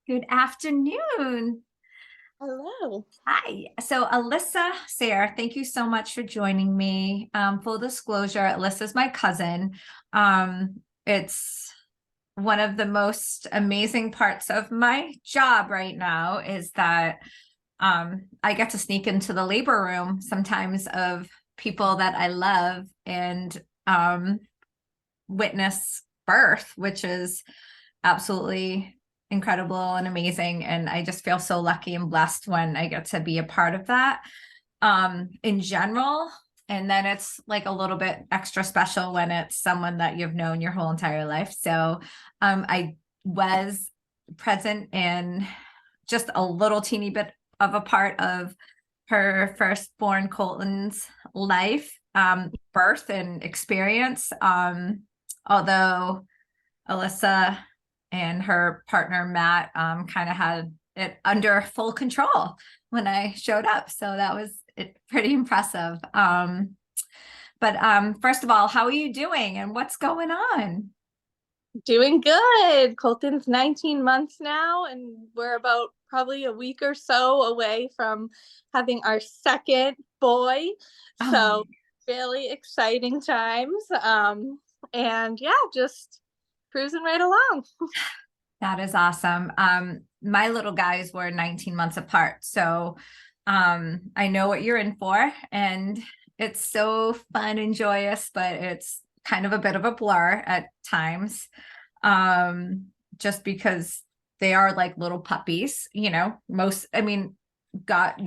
Good afternoon. Hello. Hi. So, Alyssa, Sarah, thank you so much for joining me. Full disclosure, Alyssa's my cousin. It's one of the most amazing parts of my job right now is that I get to sneak into the labor room sometimes of people that I love and witness birth, which is absolutely incredible and amazing. And I just feel so lucky and blessed when I get to be a part of that in general. And then it's like a little bit extra special when it's someone that you've known your whole entire life. So I was present in just a little teeny bit of a part of her firstborn Colton's life, birth and experience. Although Alyssa and her partner Matt kind of had it under full control when I showed up. So that was pretty impressive. But first of all, how are you doing and what's going on? Doing good. Colton's 19 months now, and we're about probably a week or so away from having our second boy. Oh, So, really exciting times. And yeah, just cruising right along. that is awesome. My little guys were 19 months apart. So I know what you're in for. And it's so fun and joyous, but it's kind of a bit of a blur at times. Just because they are like little puppies, I mean, got,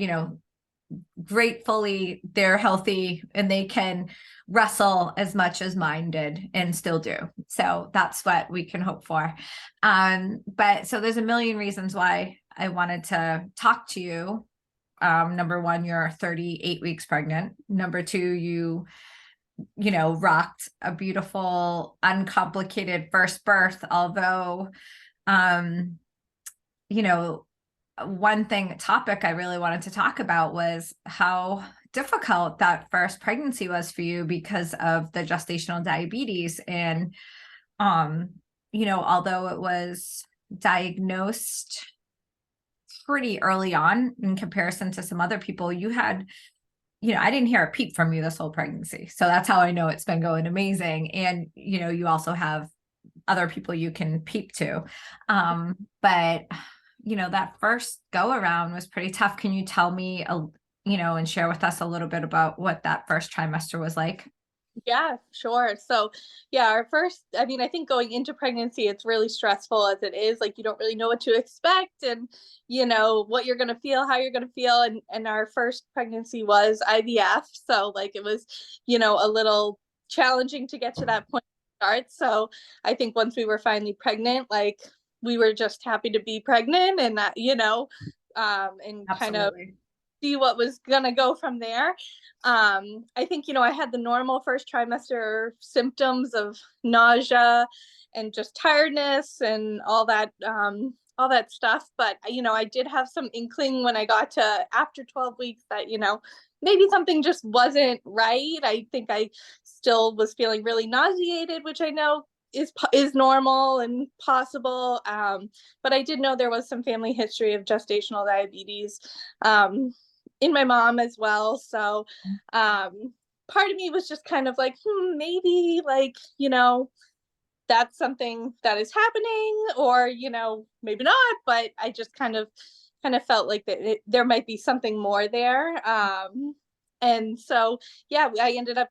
gratefully they're healthy and they can wrestle as much as mine did and still do. So that's what we can hope for. But so there's a million reasons why I wanted to talk to you. Number one, you're 38 weeks pregnant. Number two, you rocked a beautiful, uncomplicated first birth, although um, you know, one topic I really wanted to talk about was how difficult that first pregnancy was for you because of the gestational diabetes. And, um, although it was diagnosed pretty early on in comparison to some other people, I didn't hear a peep from you this whole pregnancy. So that's how I know it's been going amazing. And, you also have other people you can peep to. But that first go around was pretty tough. Can you tell me, and share with us a little bit about what that first trimester was like? Yeah, sure. So, yeah, our first, I mean, I think going into pregnancy, it's really stressful as it is. Like, you don't really know what to expect and, what you're going to feel, how you're going to feel. And our first pregnancy was IVF. So, like, it was, a little challenging to get to that point to start. So, I think once we were finally pregnant, like, we were just happy to be pregnant and that, and kind of Absolutely. see what was gonna go from there. I think I had the normal first trimester symptoms of nausea and just tiredness and all that stuff. But I did have some inkling when I got to after 12 weeks that maybe something just wasn't right. I think I still was feeling really nauseated, which I know is normal and possible. But I did know there was some family history of gestational diabetes. In my mom as well. So part of me was just kind of like, maybe like, that's something that is happening or, maybe not, but I just kind of felt like there might be something more there. And so, yeah, I ended up,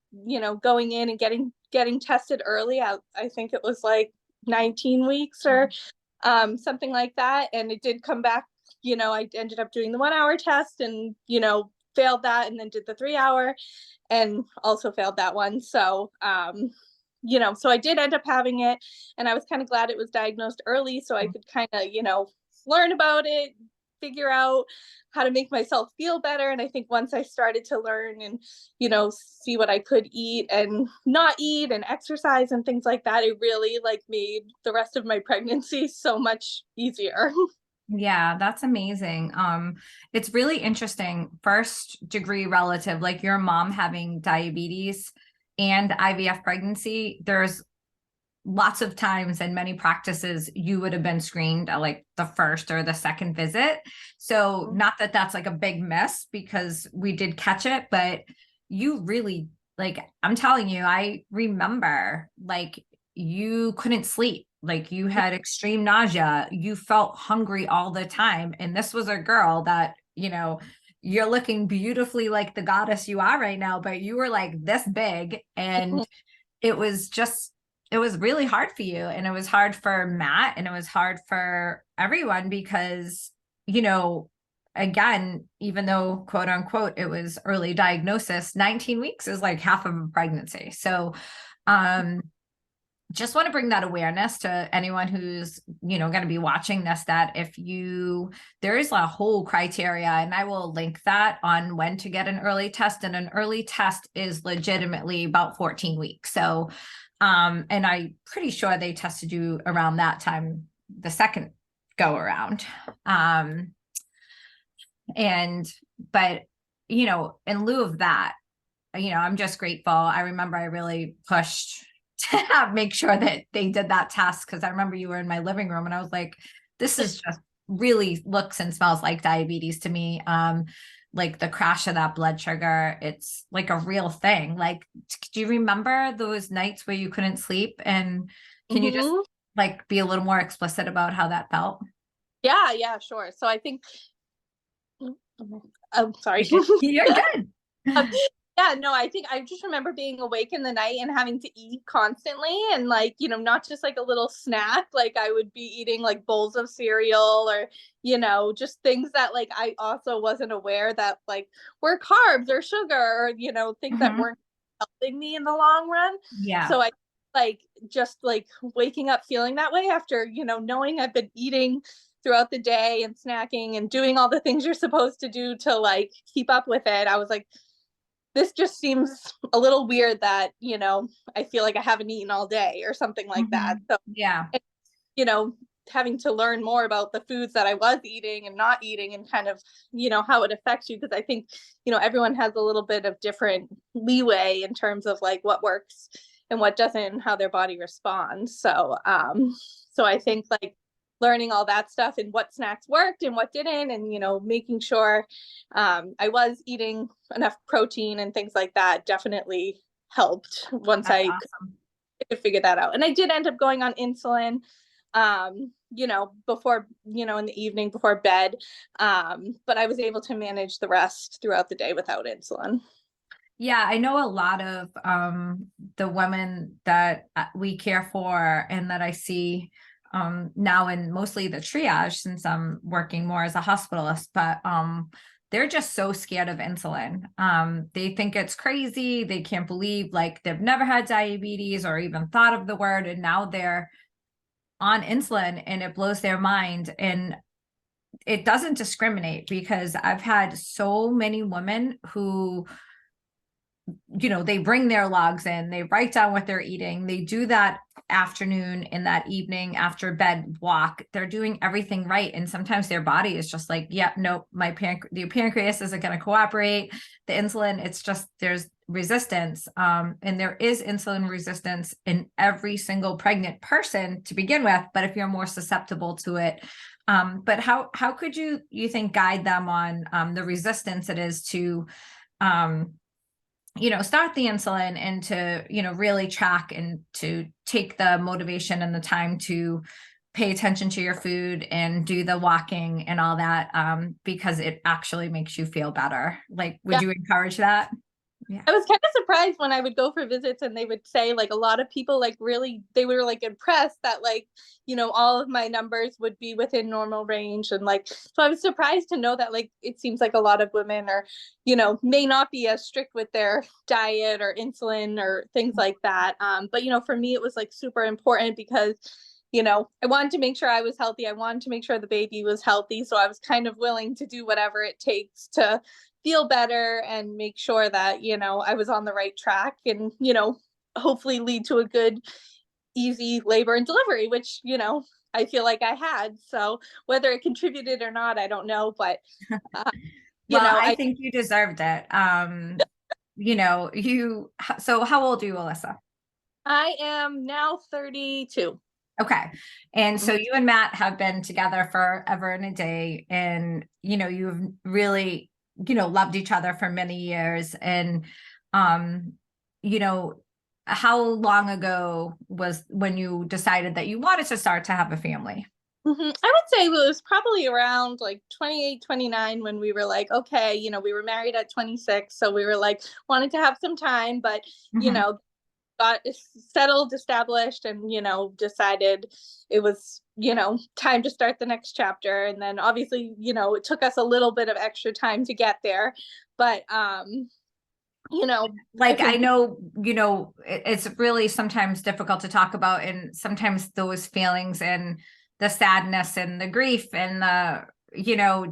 going in and getting tested early. I think it was like 19 weeks or something like that. And it did come back, I ended up doing the 1 hour test and, failed that and then did the 3 hour and also failed that one. So, so I did end up having it and I was kind of glad it was diagnosed early so I could kind of, learn about it, figure out how to make myself feel better. And I think once I started to learn and, see what I could eat and not eat and exercise and things like that, it really like made the rest of my pregnancy so much easier. Yeah, that's amazing. It's really interesting. First degree relative, like your mom having diabetes and IVF pregnancy, there's lots of times in many practices, you would have been screened at like the first or the second visit. So not that that's like a big miss, because we did catch it, but you really, like, I'm telling you, I remember like you couldn't sleep. Like you had extreme nausea, you felt hungry all the time. And this was a girl that, you know, you're looking beautifully like the goddess you are right now, but you were like this big. And it was just, it was really hard for you. And it was hard for Matt, and it was hard for everyone because, you know, again, even though quote unquote, it was early diagnosis, 19 weeks is like half of a pregnancy. So, just want to bring that awareness to anyone who's, you know, going to be watching this, that if you, there is a whole criteria, and I will link that on when to get an early test. And an early test is legitimately about 14 weeks. So, and I'm pretty sure they tested you around that time, the second go around. But, you know, in lieu of that, you know, I'm just grateful. I remember I really pushed to make sure that they did that test, because I remember you were in my living room and I was like, this is just really looks and smells like diabetes to me. Like the crash of that blood sugar, it's like a real thing. Like, do you remember those nights where you couldn't sleep? And can you just like be a little more explicit about how that felt? Yeah, sure. So I think, I'm sorry. You're good. Yeah, no, I think I just remember being awake in the night and having to eat constantly, and like, you know, not just like a little snack, like I would be eating like bowls of cereal, or, you know, just things that like I also wasn't aware that like were carbs or sugar, or, you know, things that weren't helping me in the long run. Yeah. So I like just like waking up feeling that way after, you know, knowing I've been eating throughout the day and snacking and doing all the things you're supposed to do to like keep up with it. I was like, this just seems a little weird that, you know, I feel like I haven't eaten all day or something like that. So, Yeah. you know, having to learn more about the foods that I was eating and not eating, and kind of, you know, how it affects you. Because I think, you know, everyone has a little bit of different leeway in terms of like what works and what doesn't, and how their body responds. So I think like learning all that stuff and what snacks worked and what didn't, and, you know, making sure I was eating enough protein and things like that definitely helped once That's I awesome. could figure that out. And I did end up going on insulin, you know, before, you know, in the evening before bed. But I was able to manage the rest throughout the day without insulin. Yeah, I know a lot of the women that we care for and that I see now in mostly the triage, since I'm working more as a hospitalist, but they're just so scared of insulin. They think it's crazy. They can't believe like they've never had diabetes or even thought of the word, and now they're on insulin and it blows their mind. And it doesn't discriminate, because I've had so many women who, you know, they bring their logs in, they write down what they're eating, they do that afternoon and that evening after bed walk, they're doing everything right. And sometimes their body is just like, yeah, no, the pancreas isn't going to cooperate. The insulin, it's just, there's resistance. And there is insulin resistance in every single pregnant person to begin with, but if you're more susceptible to it, but how could you think guide them on the resistance it is to you know, start the insulin, and to, you know, really track and to take the motivation and the time to pay attention to your food and do the walking and all that, because it actually makes you feel better. Like, would you encourage that? Yeah. I was kind of surprised when I would go for visits and they would say like a lot of people like really, they were like impressed that like, you know, all of my numbers would be within normal range. And like, so I was surprised to know that like it seems like a lot of women are, you know, may not be as strict with their diet or insulin or things like that. But you know, for me it was like super important because, you know, I wanted to make sure I was healthy. I wanted to make sure the baby was healthy. So I was kind of willing to do whatever it takes to feel better and make sure that, you know, I was on the right track, and, you know, hopefully lead to a good, easy labor and delivery, which, you know, I feel like I had. So whether it contributed or not, I don't know. But, you Well, know, I think you deserved it. You know, so how old are you, Alyssa? I am now 32. Okay. And so Mhm. you and Matt have been together forever and a day, and you've really, loved each other for many years. And um, you know, how long ago was when you decided that you wanted to start to have a family? I would say it was probably around like 28, 29 when we were like, okay, we were married at 26. So we were like, wanted to have some time, but, Mhm. got settled, established, and, decided it was, time to start the next chapter. And then obviously, it took us a little bit of extra time to get there. But, I Like, I think know, it's really sometimes difficult to talk about, and sometimes those feelings and the sadness and the grief and the,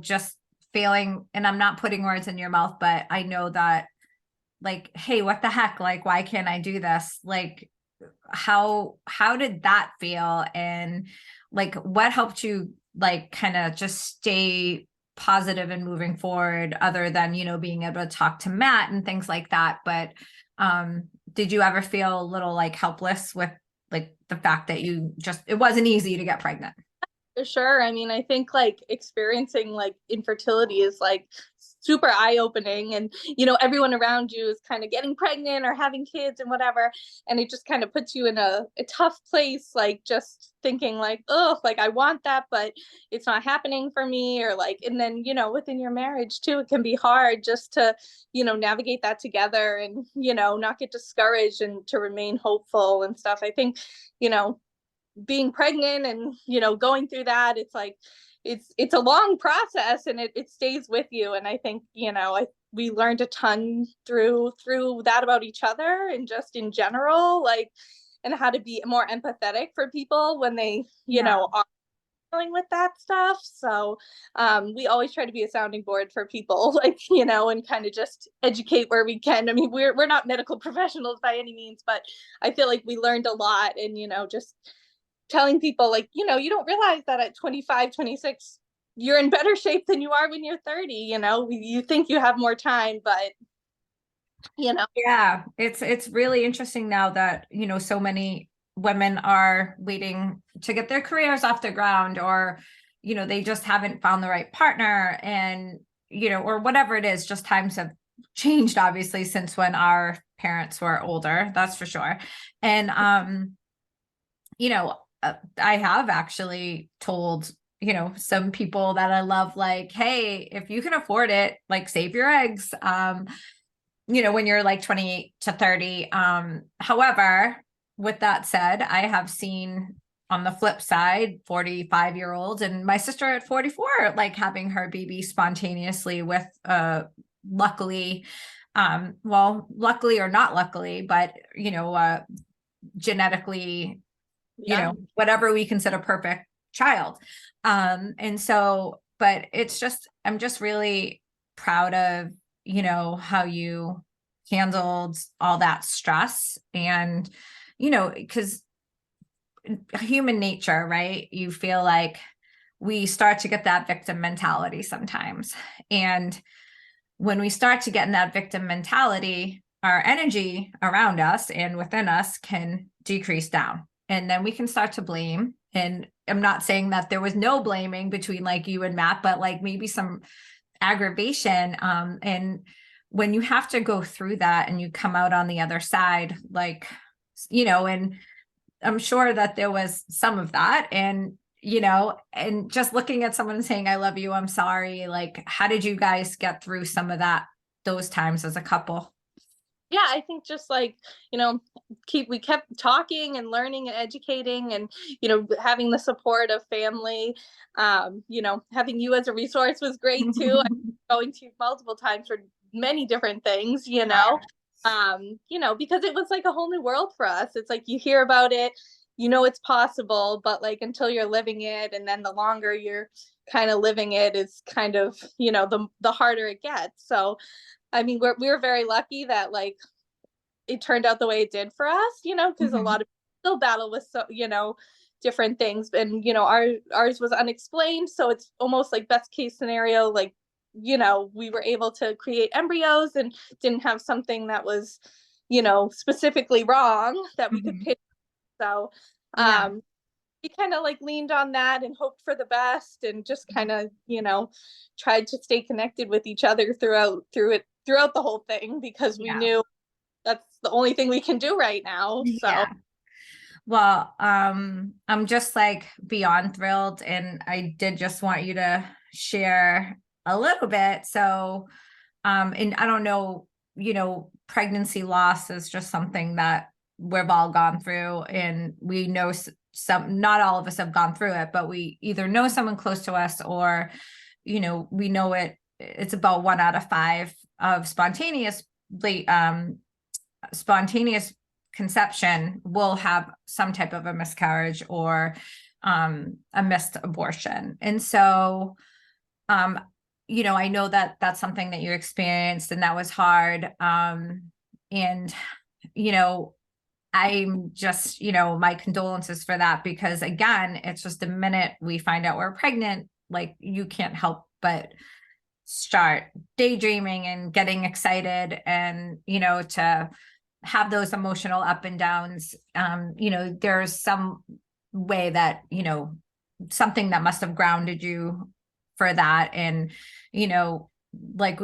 just feeling, and I'm not putting words in your mouth, but I know that, like, hey, what the heck? Like, why can't I do this? Like, how did that feel? And like, what helped you, like, kind of just stay positive and moving forward, other than, being able to talk to Matt and things like that? But did you ever feel a little like helpless with, like, the fact that it wasn't easy to get pregnant? for sure. I mean, I think like experiencing like infertility is like super eye opening. And, everyone around you is kind of getting pregnant or having kids and whatever. And it just kind of puts you in a tough place, like just thinking, like, oh, like I want that, but it's not happening for me. Or like, and then, within your marriage too, it can be hard just to, navigate that together and, not get discouraged and to remain hopeful and stuff. I think, being pregnant and going through that, it's like it's a long process, and it stays with you. And I think we learned a ton through that about each other and just in general, like, and how to be more empathetic for people when they Yeah. are dealing with that stuff. So we always try to be a sounding board for people, like, and kind of just educate where we can. I mean, we're not medical professionals by any means, but I feel like we learned a lot. And just telling people, like, you don't realize that at 25, 26, you're in better shape than you are when you're 30. You think you have more time, but you know Yeah, it's really interesting now that, so many women are waiting to get their careers off the ground, or, they just haven't found the right partner, and, or whatever it is, just times have changed, obviously, since when our parents were older, that's for sure. And I have actually told, some people that I love, like, hey, if you can afford it, like, save your eggs. When you're like 28 to 30. However, with that said, I have seen, on the flip side, 45-year-olds and my sister at 44, like, having her baby spontaneously with, luckily, well, luckily or not luckily, but, genetically, yeah. whatever we consider perfect child. And so, but I'm just really proud of, how you handled all that stress. And, because human nature, right? You feel like we start to get that victim mentality sometimes. And when we start to get in that victim mentality, our energy around us and within us can decrease down. And then we can start to blame. And I'm not saying that there was no blaming between, like, you and Matt, but like maybe some aggravation. And when you have to go through that and you come out on the other side, like, and I'm sure that there was some of that. And, and just looking at someone and saying, I love you, I'm sorry. Like, how did you guys get through some of that, those times as a couple? Yeah, I think just like, we kept talking and learning and educating, and having the support of family. Having you as a resource was great too. I'm going to you multiple times for many different things. Because it was like a whole new world for us. It's like you hear about it, it's possible, but like until you're living it, and then the longer you're kind of living it is kind of, the harder it gets. So I mean, we were very lucky that like it turned out the way it did for us, because a Mhm. lot of people still battle with different things. And ours was unexplained, so it's almost like best case scenario, like we were able to create embryos and didn't have something that was specifically wrong that we could Mhm. pick. So, Yeah. we kind of like leaned on that and hoped for the best and just kind of, tried to stay connected with each other throughout the whole thing, because we Yeah. knew that's the only thing we can do right now. So, Yeah. Well, I'm just like beyond thrilled, and I did just want you to share a little bit. So, and I don't know, pregnancy loss is just something that we've all gone through, and we know some, not all of us have gone through it, but we either know someone close to us, or, we know it's about 1 out of 5 of spontaneous conception will have some type of a miscarriage or a missed abortion. And so, I know that that's something that you experienced and that was hard. And, you know, I'm just, my condolences for that, because again, it's just the minute we find out we're pregnant, like you can't help but start daydreaming and getting excited, and, to have those emotional up and downs. There's some way that, something that must have grounded you for that. And, you know, like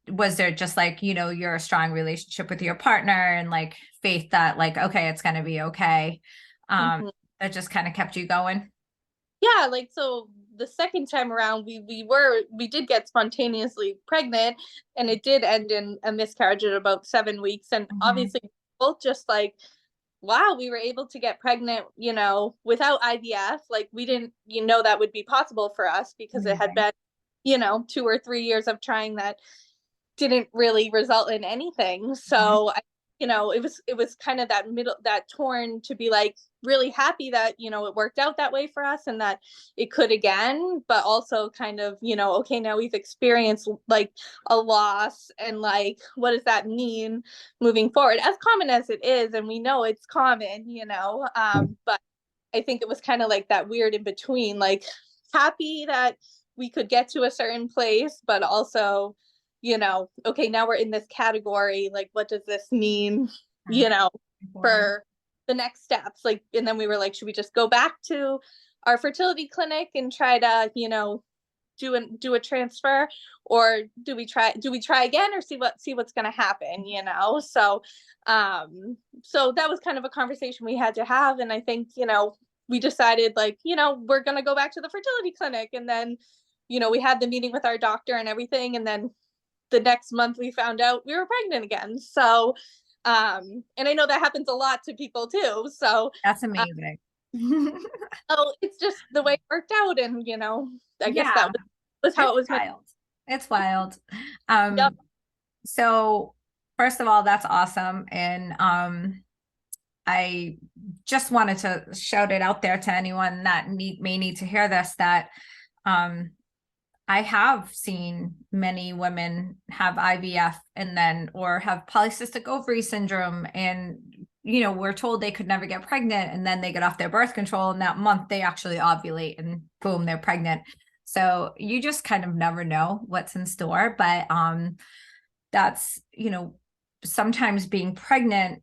was there just like, your strong relationship with your partner and like faith that like, okay, it's going to be okay. Um, mhm. that just kind of kept you going. Yeah, like, so the second time around, we did get spontaneously pregnant, and it did end in a miscarriage at about 7 weeks. And Mhm. obviously both just like, wow, we were able to get pregnant, without IVF. Like, we didn't, that would be possible for us, because it had Amazing. been, 2 or 3 years of trying that didn't really result in anything. Mhm. So it was kind of that torn to be like really happy that it worked out that way for us and that it could again, but also kind of okay, now we've experienced like a loss, and like what does that mean moving forward? As common as it is, and we know it's common, but I think it was kind of like that weird in between, like happy that we could get to a certain place, but also, okay, now we're in this category. Like, what does this mean, you know, Important. for the next steps? Like, and then we were like, should we just go back to our fertility clinic and try to, do a transfer, or do we try again, or see what's going to happen, so that was kind of a conversation we had to have. And I think we decided, like, we're going to go back to the fertility clinic. And then we had the meeting with our doctor and everything, and then the next month we found out we were pregnant again. So and I know that happens a lot to people too. So That's amazing. oh, it's just the way it worked out. And I guess that Yeah, was how it's it was meant. wild. It's wild. Yep. So first of all, that's awesome. And I just wanted to shout it out there to anyone that may need to hear this, that um, I have seen many women have IVF and then, or have polycystic ovary syndrome, and, we're told they could never get pregnant, and then they get off their birth control, and that month they actually ovulate and boom, they're pregnant. So you just kind of never know what's in store. But that's, sometimes being pregnant,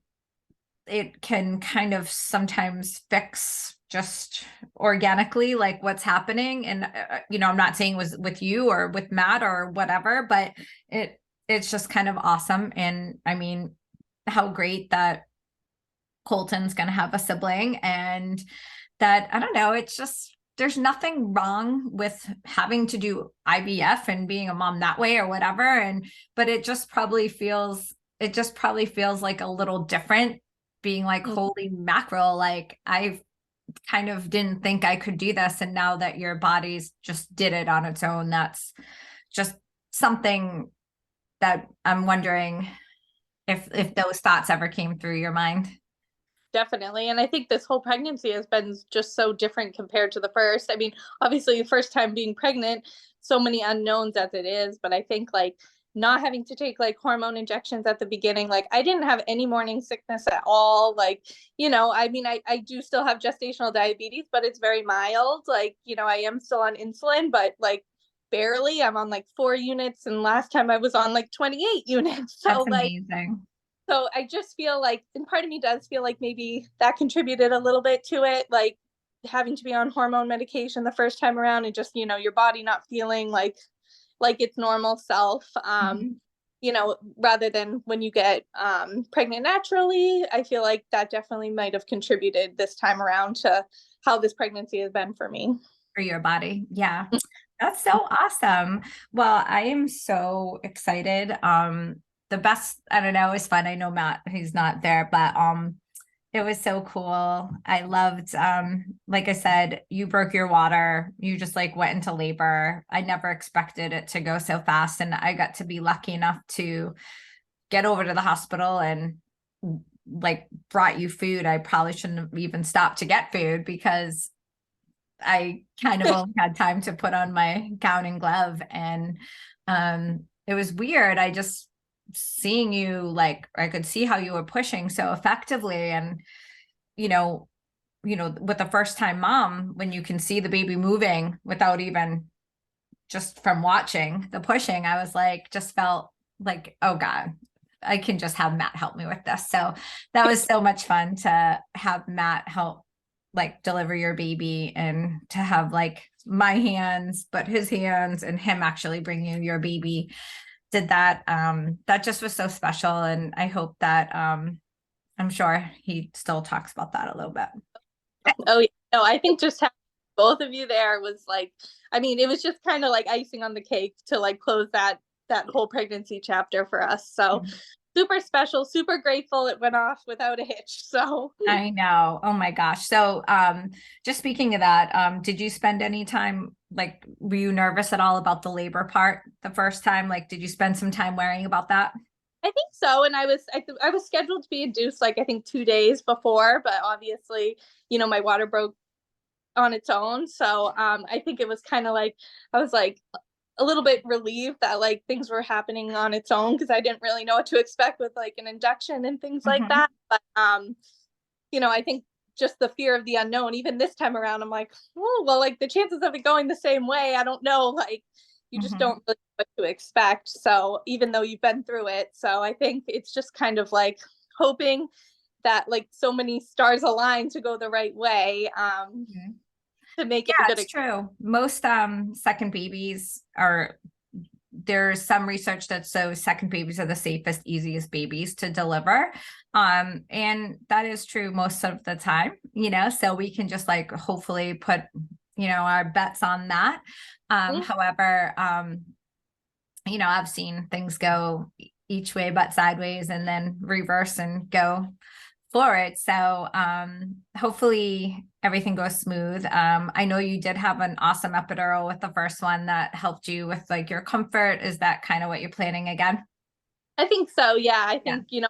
it can kind of sometimes fix just organically like what's happening. And I'm not saying it was with you or with Matt or whatever, but it's just kind of awesome. And I mean, how great that Colton's going to have a sibling, and that, I don't know, it's just, there's nothing wrong with having to do IVF and being a mom that way or whatever. And, but it just probably feels like a little different, being like, Mm, holy mackerel, like I kind of didn't think I could do this. And now that your body's just did it on its own, that's just something that I'm wondering if those thoughts ever came through your mind. definitely. And I think this whole pregnancy has been just so different compared to the first. I mean, obviously the first time being pregnant, so many unknowns as it is, but I think like not having to take like hormone injections at the beginning, like I didn't have any morning sickness at all. Like, I mean, I do still have gestational diabetes, but it's very mild. Like, I am still on insulin, but like barely. I'm on like 4 units, and last time I was on like 28 units. So That's like amazing. So I just feel like, and part of me does feel like maybe that contributed a little bit to it, like having to be on hormone medication the first time around, and just, your body not feeling like its normal self. Mhm. Rather than when you get pregnant naturally, I feel like that definitely might have contributed this time around to how this pregnancy has been for me. For your body. Yeah. That's so awesome. Well, I am so excited. The best, I don't know, is fun. I know Matt, he's not there, but it was so cool. I loved like I said, you broke your water. You just like went into labor. I never expected it to go so fast. And I got to be lucky enough to get over to the hospital and like brought you food. I probably shouldn't have even stopped to get food because I kind of only had time to put on my gown and glove. And it was weird. I just seeing you, like, I could see how you were pushing so effectively. And, you know, with a first time mom, when you can see the baby moving without even just from watching the pushing, I was like, just felt like, oh God, I can just have Matt help me with this. So that was so much fun to have Matt help like deliver your baby, and to have like my hands, but his hands, and him actually bring you your baby did that. That just was so special. And I hope that I'm sure he still talks about that a little bit. Oh yeah, no, I think just having both of you there was like, I mean, it was just kind of like icing on the cake to like close that whole pregnancy chapter for us. So super special, super grateful it went off without a hitch. So I know. Oh my gosh. So just speaking of that, did you spend any time, like, were you nervous at all about the labor part the first time? Like, did you spend some time worrying about that? I think so. And I was scheduled to be induced like I think 2 days before, but obviously, my water broke on its own. So I think it was kind of like I was like a little bit relieved that like things were happening on its own, because I didn't really know what to expect with like an induction and things like Mhm. that. But I think just the fear of the unknown, even this time around, I'm like, oh well, like the chances of it going the same way, I don't know. Like you just Mhm. don't really know what to expect. So even though you've been through it, so I think it's just kind of like hoping that like so many stars align to go the right way, Mhm. to make it a Yeah, good it's true. Most second babies are, there's some research that shows second babies are the safest, easiest babies to deliver. And that is true most of the time, so we can just like hopefully put, our bets on that. experience. However, I've seen things go each way but sideways and then reverse and go forward. So hopefully everything goes smooth. I know you did have an awesome epidural with the first one that helped you with like your comfort. Is that kind of what you're planning again? I think so. Yeah. I Yeah. think,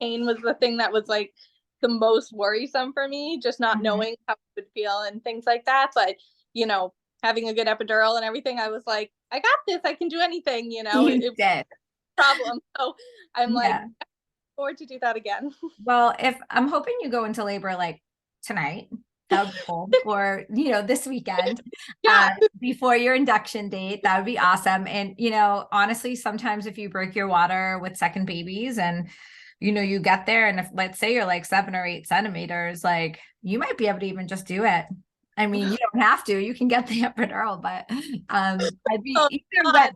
pain was the thing that was like the most worrisome for me, just not Mhm. knowing how it would feel and things like that. But, you know, having a good epidural and everything, I was like, I got this. I can do anything, You it did. problem. So I'm like, Yeah. forward to do that again. Well, if I'm hoping you go into labor like tonight, that would be cool. Or, this weekend, Yeah. before your induction date, that would be awesome. And, honestly, sometimes if you break your water with second babies and, you get there, and if let's say you're like 7 or 8 centimeters, like you might be able to even just do it. I mean, you don't have to, you can get the epidural, but I'd be Oh, either way, God.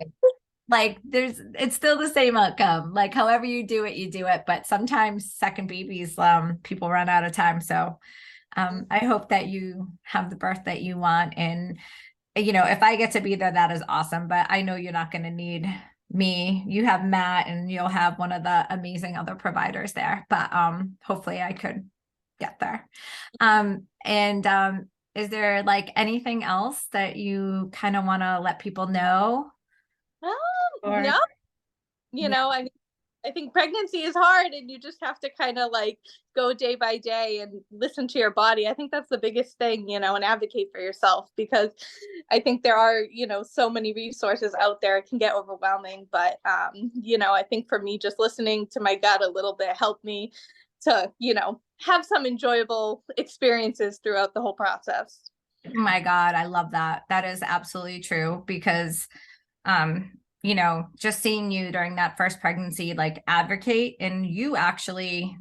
like it's still the same outcome, like however you do it, you do it. But sometimes second babies, people run out of time. So I hope that you have the birth that you want. And if I get to be there, that is awesome. But I know you're not going to need me. You have Matt, and you'll have one of the amazing other providers there. But hopefully I could get there. And is there like anything else that you kind of want to let people know? Or No, yeah. I think pregnancy is hard, and you just have to kind of like go day by day and listen to your body. I think that's the biggest thing, and advocate for yourself, because I think there are, so many resources out there. It can get overwhelming, but, I think for me, just listening to my gut a little bit helped me to, have some enjoyable experiences throughout the whole process. Oh my God, I love that. That is absolutely true because you know, just seeing you during that first pregnancy, like advocate, and you actually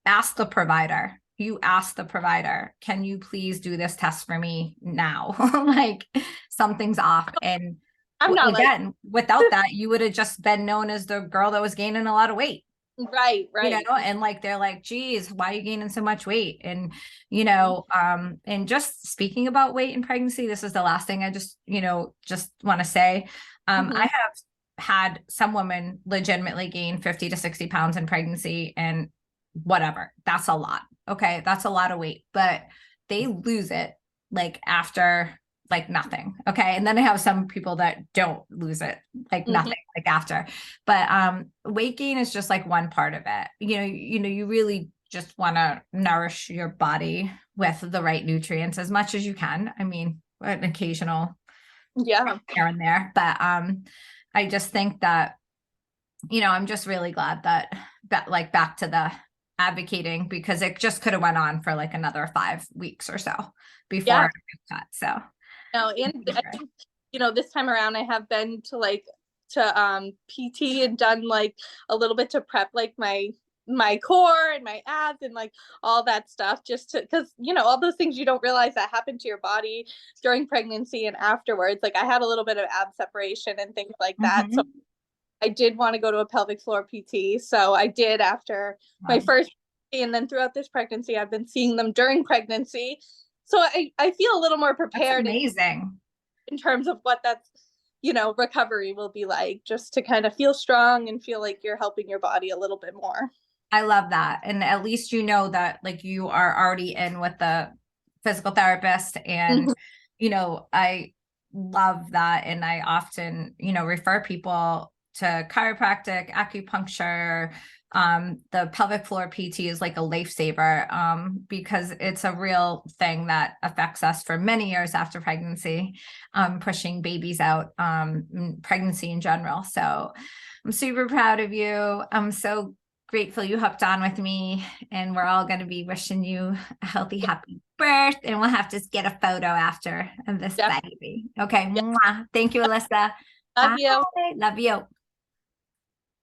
ask the provider, can you please do this test for me now? Like something's off. And I'm not again, without that, you would have just been known as the girl that was gaining a lot of weight. Right, You know, right. and like they're like, geez, why are you gaining so much weight? And you know, and just speaking about weight in pregnancy, this is the last thing I just, you know, just want to say. I have had some women legitimately gain 50 to 60 pounds in pregnancy, and whatever, that's a lot. Okay, that's a lot of weight, but they lose it like after like nothing. Okay, and then I have some people that don't lose it like nothing, like after. But weight gain is just like one part of it. You know, you really just want to nourish your body with the right nutrients as much as you can. I mean, an occasional Yeah. here and there, but I just think that, you know, I'm just really glad that like back to the advocating, because it just could have went on for like another 5 weeks or so before Yeah. it got cut. So No, and I think, you know, this time around I have been to like PT and done like a little bit to prep like my core and my abs and like all that stuff, just to, because you know, all those things you don't realize that happen to your body during pregnancy and afterwards. Like I had a little bit of ab separation and things like that, so I did want to go to a pelvic floor PT. So I did after my first, and then throughout this pregnancy, I've been seeing them during pregnancy. So I feel a little more That's prepared amazing. in terms of what that's, you know, recovery will be like, just to kind of feel strong and feel like you're helping your body a little bit more. I love that. And at least you know that like you are already in with the physical therapist. And, you know, I love that. And I often, you know, refer people to chiropractic, acupuncture. The pelvic floor PT is like a lifesaver, because it's a real thing that affects us for many years after pregnancy, pushing babies out, pregnancy in general. So I'm super proud of you. I'm so grateful you hopped on with me, and we're all going to be wishing you a healthy, happy birth, and we'll have to get a photo after of this baby. Okay. Yeah. Mwah. Thank you, Alyssa. Love Bye. you. Love you.